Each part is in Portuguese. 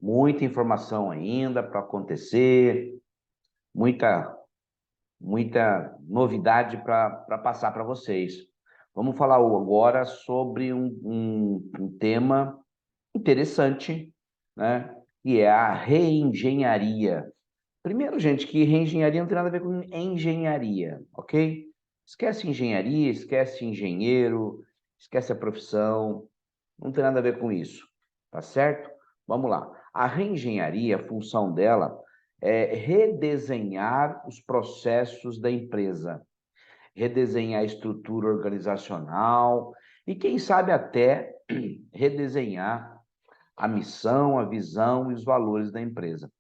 Muita informação ainda para acontecer, muita, muita novidade para passar para vocês. Vamos falar agora sobre um tema interessante, né? Que é a reengenharia. Primeiro, gente, que reengenharia não tem nada a ver com engenharia, ok? Esquece engenharia, esquece engenheiro, esquece a profissão, não tem nada a ver com isso, tá certo? Vamos lá. A reengenharia, a função dela é redesenhar os processos da empresa, redesenhar a estrutura organizacional e, quem sabe, até redesenhar a missão, a visão e os valores da empresa.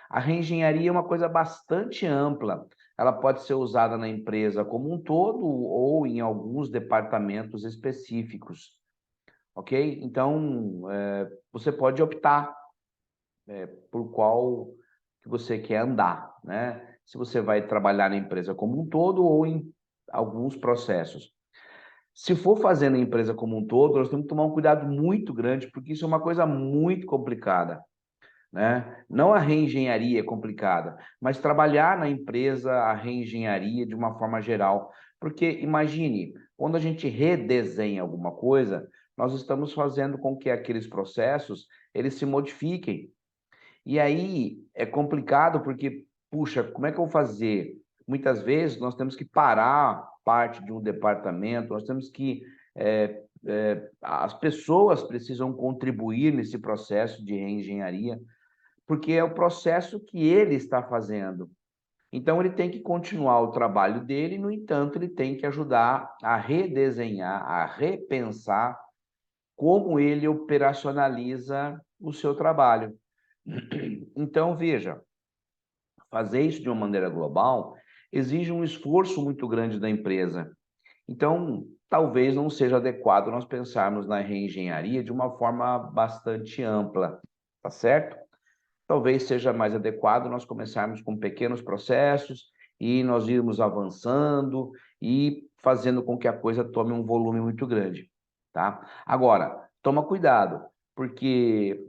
A reengenharia é uma coisa bastante ampla. Ela pode ser usada na empresa como um todo ou em alguns departamentos específicos, ok? Então, você pode optar por qual que você quer andar, né? Se você vai trabalhar na empresa como um todo ou em alguns processos. Se for fazer na empresa como um todo, nós temos que tomar um cuidado muito grande, porque isso é uma coisa muito complicada, né? Não a reengenharia é complicada, mas trabalhar na empresa a reengenharia de uma forma geral. Porque imagine, quando a gente redesenha alguma coisa, nós estamos fazendo com que aqueles processos eles se modifiquem. E aí é complicado porque, puxa, como é que eu vou fazer? Muitas vezes nós temos que parar parte de um departamento, nós temos que as pessoas precisam contribuir nesse processo de reengenharia, porque é o processo que ele está fazendo. Então, ele tem que continuar o trabalho dele, no entanto, ele tem que ajudar a redesenhar, a repensar como ele operacionaliza o seu trabalho. Então, veja, fazer isso de uma maneira global exige um esforço muito grande da empresa. Então, talvez não seja adequado nós pensarmos na reengenharia de uma forma bastante ampla, tá certo? Talvez seja mais adequado nós começarmos com pequenos processos e nós irmos avançando e fazendo com que a coisa tome um volume muito grande, tá? Agora, toma cuidado, porque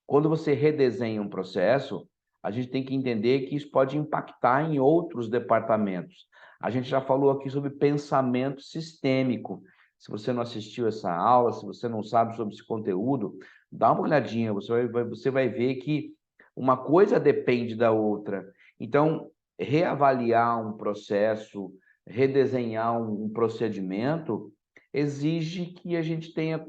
quando você redesenha um processo, a gente tem que entender que isso pode impactar em outros departamentos. A gente já falou aqui sobre pensamento sistêmico. Se você não assistiu essa aula, se você não sabe sobre esse conteúdo, dá uma olhadinha, você vai ver que uma coisa depende da outra. Então, reavaliar um processo, redesenhar um procedimento, exige que a gente tenha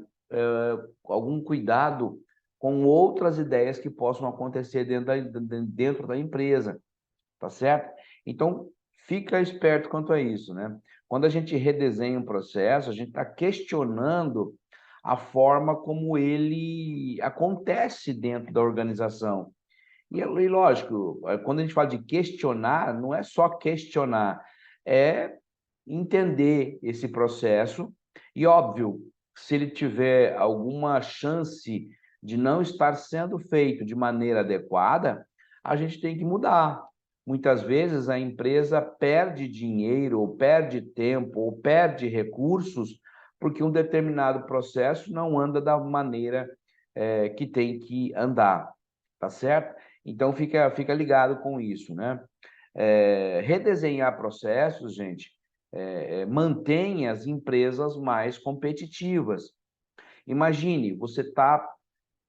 algum cuidado com outras ideias que possam acontecer dentro da empresa, tá certo? Então, fica esperto quanto a isso, né? Quando a gente redesenha um processo, a gente está questionando a forma como ele acontece dentro da organização. E lógico, quando a gente fala de questionar, não é só questionar, é entender esse processo e, óbvio, se ele tiver alguma chance de não estar sendo feito de maneira adequada, a gente tem que mudar. Muitas vezes a empresa perde dinheiro, ou perde tempo, ou perde recursos, porque um determinado processo não anda da maneira que tem que andar, tá certo? Então fica ligado com isso, né? Redesenhar processos, gente, mantém as empresas mais competitivas. Imagine, você está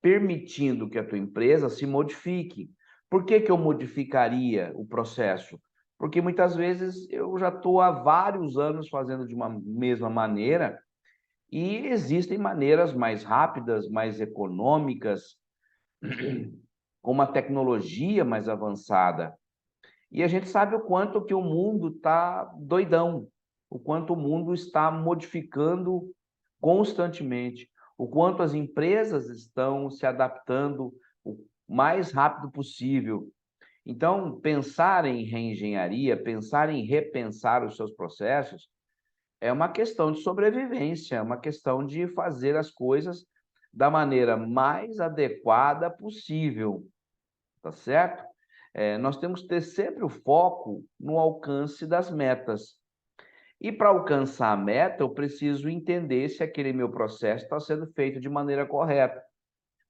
permitindo que a tua empresa se modifique. Por que que eu modificaria o processo? Porque muitas vezes eu já estou há vários anos fazendo de uma mesma maneira e existem maneiras mais rápidas, mais econômicas, com uma tecnologia mais avançada. E a gente sabe o quanto que o mundo está doidão, o quanto o mundo está modificando constantemente, o quanto as empresas estão se adaptando o mais rápido possível. Então, pensar em reengenharia, pensar em repensar os seus processos, é uma questão de sobrevivência, é uma questão de fazer as coisas da maneira mais adequada possível, tá certo? Nós temos que ter sempre o foco no alcance das metas. E para alcançar a meta, eu preciso entender se aquele meu processo está sendo feito de maneira correta.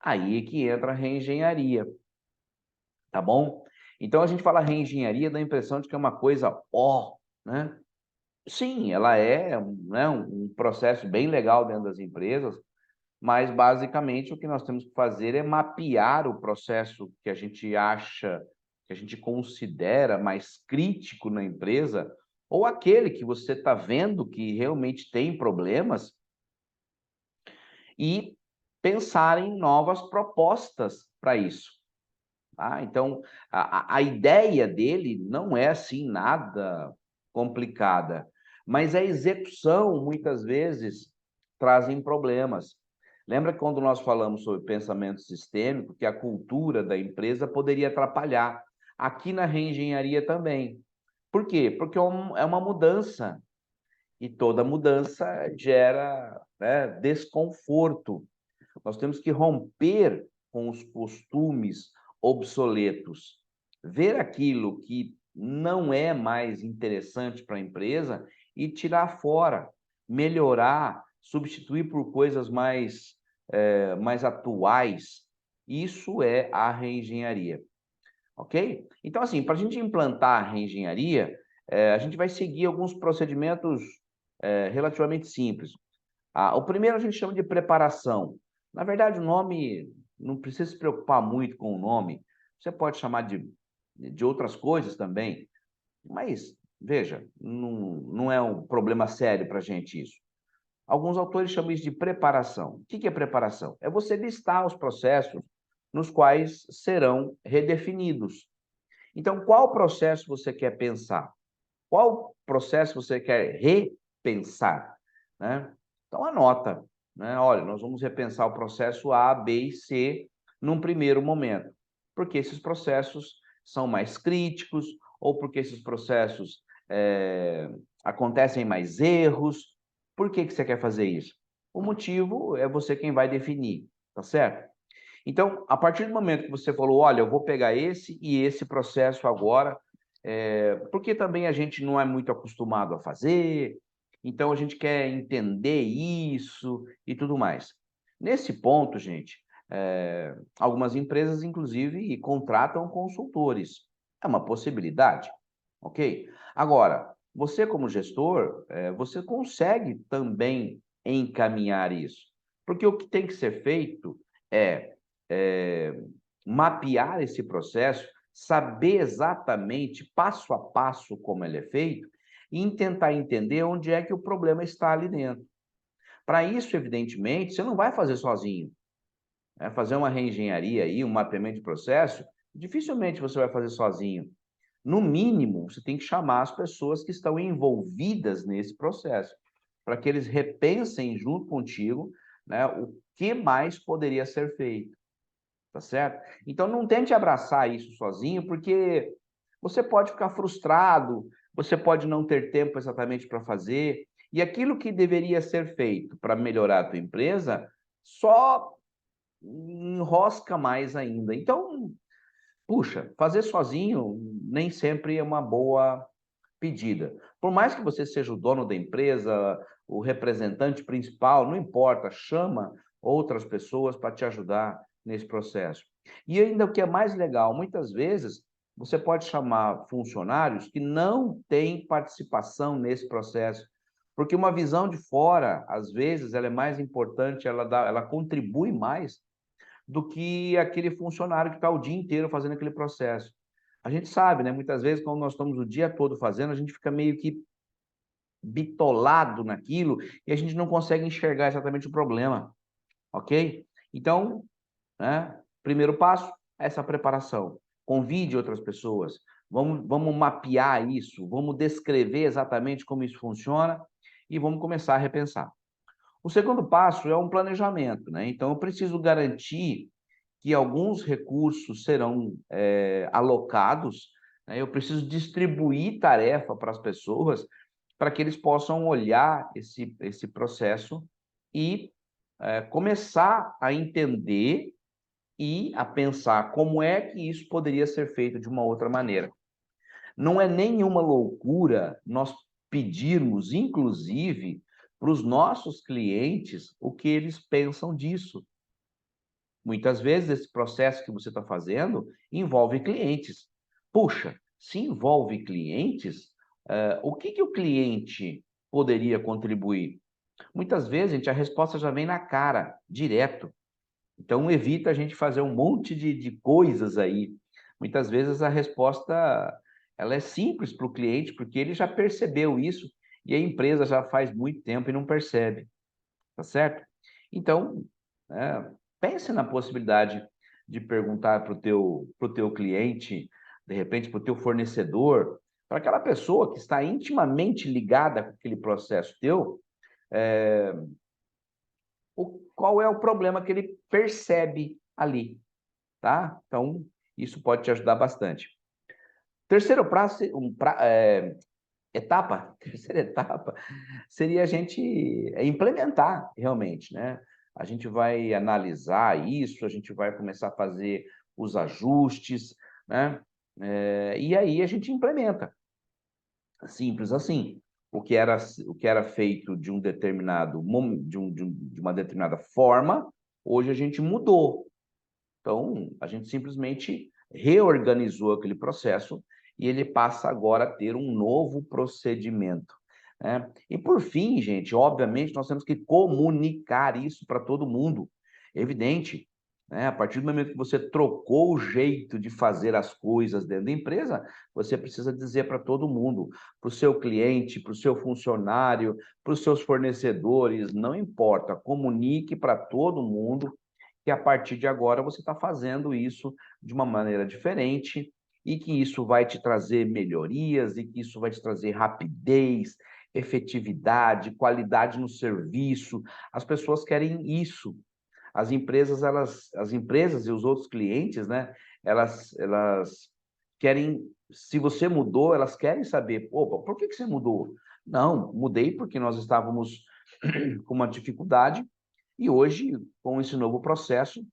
Aí é que entra a reengenharia, tá bom? Então, a gente fala reengenharia, dá a impressão de que é uma coisa, ó, né? Sim, ela é, né, um processo bem legal dentro das empresas, mas basicamente o que nós temos que fazer é mapear o processo que a gente acha, que a gente considera mais crítico na empresa, ou aquele que você está vendo que realmente tem problemas, e pensar em novas propostas para isso. Tá? Então, a ideia dele não é assim nada complicada, mas a execução, muitas vezes, trazem problemas. Lembra que quando nós falamos sobre pensamento sistêmico, que a cultura da empresa poderia atrapalhar? Aqui na reengenharia também. Por quê? Porque é uma mudança, e toda mudança gera, né, desconforto. Nós temos que romper com os costumes obsoletos, ver aquilo que não é mais interessante para a empresa e tirar fora, melhorar, substituir por coisas mais atuais. Isso é a reengenharia, ok? Então, assim, para a gente implantar a reengenharia, a gente vai seguir alguns procedimentos relativamente simples. O primeiro a gente chama de preparação. Na verdade, o nome, não precisa se preocupar muito com o nome. Você pode chamar de outras coisas também, mas, veja, não é um problema sério para a gente isso. Alguns autores chamam isso de preparação. O que é preparação? É você listar os processos nos quais serão redefinidos. Então, qual processo você quer pensar? Qual processo você quer repensar, né? Então anota, né? Olha, nós vamos repensar o processo A, B e C num primeiro momento, porque esses processos são mais críticos ou porque esses processos acontecem mais erros. Por que você quer fazer isso? O motivo é você quem vai definir, tá certo? Então, a partir do momento que você falou, olha, eu vou pegar esse e esse processo agora, porque também a gente não é muito acostumado a fazer, então a gente quer entender isso e tudo mais. Nesse ponto, gente, algumas empresas, inclusive, contratam consultores. É uma possibilidade, ok? Agora, você como gestor, você consegue também encaminhar isso, porque o que tem que ser feito é eh, mapear esse processo, saber exatamente, passo a passo, como ele é feito, e tentar entender onde é que o problema está ali dentro. Para isso, evidentemente, você não vai fazer sozinho, né? Fazer uma reengenharia aí, um mapeamento de processo, dificilmente você vai fazer sozinho. No mínimo, você tem que chamar as pessoas que estão envolvidas nesse processo, para que eles repensem junto contigo, né, o que mais poderia ser feito. Tá certo? Então não tente abraçar isso sozinho, porque você pode ficar frustrado, você pode não ter tempo exatamente para fazer, e aquilo que deveria ser feito para melhorar a tua empresa só enrosca mais ainda. Então, puxa, fazer sozinho nem sempre é uma boa pedida. Por mais que você seja o dono da empresa, o representante principal, não importa, chama outras pessoas para te ajudar nesse processo. E ainda o que é mais legal, muitas vezes você pode chamar funcionários que não têm participação nesse processo, porque uma visão de fora, às vezes, ela é mais importante, ela contribui mais do que aquele funcionário que está o dia inteiro fazendo aquele processo. A gente sabe, né? Muitas vezes, quando nós estamos o dia todo fazendo, a gente fica meio que bitolado naquilo e a gente não consegue enxergar exatamente o problema, ok? Então, né, primeiro passo, essa preparação. Convide outras pessoas, vamos mapear isso, vamos descrever exatamente como isso funciona e vamos começar a repensar. O segundo passo é um planejamento, né? Então, eu preciso garantir que alguns recursos serão alocados, né? Eu preciso distribuir tarefa para as pessoas para que eles possam olhar esse processo e começar a entender e a pensar como é que isso poderia ser feito de uma outra maneira. Não é nenhuma loucura nós pedirmos, inclusive, para os nossos clientes o que eles pensam disso. Muitas vezes esse processo que você está fazendo envolve clientes. Puxa, se envolve clientes, o que que o cliente poderia contribuir? Muitas vezes, gente, a resposta já vem na cara, direto. Então, evita a gente fazer um monte de coisas aí. Muitas vezes a resposta ela é simples para o cliente, porque ele já percebeu isso e a empresa já faz muito tempo e não percebe, tá certo? Então, pense na possibilidade de perguntar para o teu cliente, de repente para o teu fornecedor, para aquela pessoa que está intimamente ligada com aquele processo teu, eh, qual é o problema que ele percebe ali, tá? Então, isso pode te ajudar bastante. Terceiro prazo, etapa, terceira etapa, seria a gente implementar realmente, né? A gente vai analisar isso, a gente vai começar a fazer os ajustes, né? E aí a gente implementa. Simples assim. O que era feito de um determinado de uma determinada forma, hoje a gente mudou. Então, a gente simplesmente reorganizou aquele processo e ele passa agora a ter um novo procedimento, né? E por fim, gente, obviamente, nós temos que comunicar isso para todo mundo. Evidente, né? A partir do momento que você trocou o jeito de fazer as coisas dentro da empresa, você precisa dizer para todo mundo, para o seu cliente, para o seu funcionário, para os seus fornecedores, não importa, comunique para todo mundo que a partir de agora você está fazendo isso de uma maneira diferente e que isso vai te trazer melhorias e que isso vai te trazer rapidez, efetividade, qualidade no serviço. As pessoas querem isso. As empresas e os outros clientes, né? Elas querem. Se você mudou, elas querem saber. Opa, por que que você mudou? Não, mudei porque nós estávamos com uma dificuldade e hoje, com esse novo processo,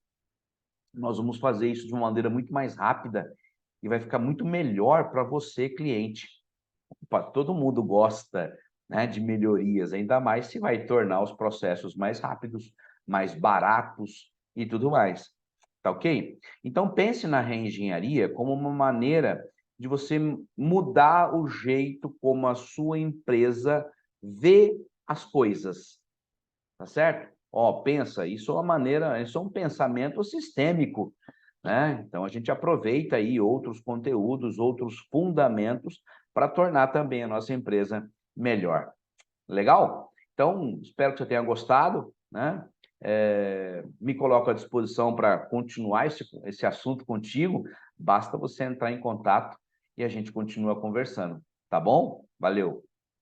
nós vamos fazer isso de uma maneira muito mais rápida e vai ficar muito melhor para você, cliente. Opa, todo mundo gosta, né, de melhorias, ainda mais se vai tornar os processos mais rápidos, mais baratos e tudo mais. Tá ok? Então, pense na reengenharia como uma maneira de você mudar o jeito como a sua empresa vê as coisas. Tá certo? Ó, pensa, isso é uma maneira, isso é um pensamento sistêmico, né? Então a gente aproveita aí outros conteúdos, outros fundamentos para tornar também a nossa empresa melhor. Legal? Então, espero que você tenha gostado, né? Me coloco à disposição para continuar esse assunto contigo. Basta você entrar em contato e a gente continua conversando, tá bom? Valeu!